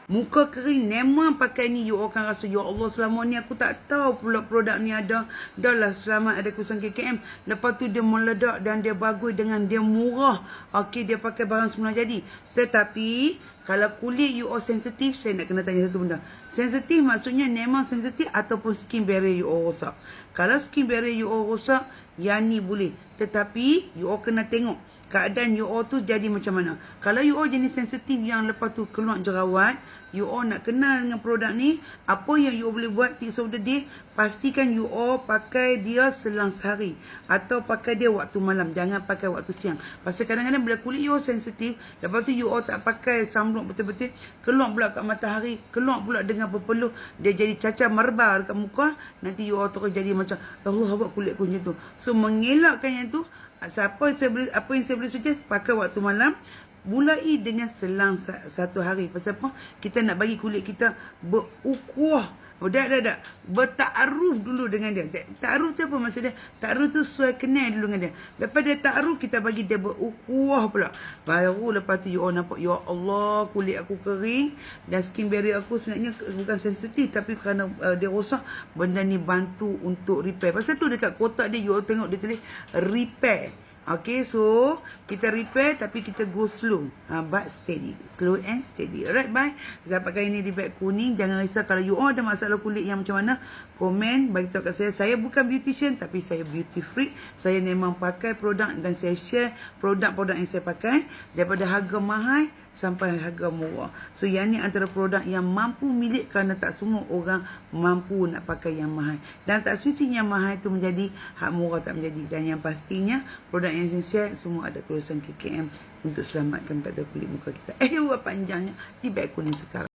Muka kering, memang pakai ni you akan rasa, ya Allah selama ni aku tak tahu pula produk ni ada. Dah lah selamat ada kurusan KKM. Lepas tu dia meledak dan dia bagus dengan dia murah. Okey, dia pakai barang semula jadi. Tetapi kalau kulit you all sensitif, saya nak kena tanya satu benda. Sensitif maksudnya memang sensitif ataupun skin barrier you all rosak. Kalau skin barrier you all rosak, yang ni boleh. Tetapi you all kena tengok keadaan you all tu jadi macam mana. Kalau you all jenis sensitif yang lepas tu keluar jerawat, you all nak kenal dengan produk ni, apa yang you all boleh buat, tips of the day, pastikan you all pakai dia selang sehari atau pakai dia waktu malam, jangan pakai waktu siang. Pasal kadang-kadang bila kulit you all sensitif, lepas tu you all tak pakai sunblock betul-betul, keluar pula kat matahari, keluar pula dengan berpeluh, dia jadi cacar marbar dekat muka, nanti you all terus jadi macam Allah, awak kulit aku macam tu. So mengelakkan yang tu, apa yang saya boleh suggest, pakai waktu malam, mulai dengan selang satu hari. Pasal apa? Kita nak bagi kulit kita berukuah. Dah. Bertaaruf dulu dengan dia. Taaruf tu apa maksud dia? Taaruf tu suai kenal dulu dengan dia. Lepas dia taaruf, kita bagi dia berukuah pula. Baru lepas tu you all nampak, ya Allah, kulit aku kering dan skin barrier aku sebenarnya bukan sensitif, tapi kerana dia rosak, benda ni bantu untuk repair. Pasal tu dekat kotak dia, you all tengok dia tulis repair. Okay, so kita repair tapi kita go slow, but steady, slow and steady. Alright, bye. Saya pakai ini di beg kuning. Jangan risau kalau you all ada masalah kulit yang macam mana, komen, bagi tahu kat saya. Saya bukan beautician tapi saya beauty freak. Saya memang pakai produk dan saya share produk-produk yang saya pakai daripada harga mahal sampai harga murah. So yang ni antara produk yang mampu milik kerana tak semua orang mampu nak pakai yang mahal. Dan tak semestinya yang mahal itu menjadi hak murah, tak menjadi. Dan yang pastinya produk yang saya share semua ada kurusan KKM untuk selamatkan pada kulit muka kita. Panjangnya di beg kuning sekarang.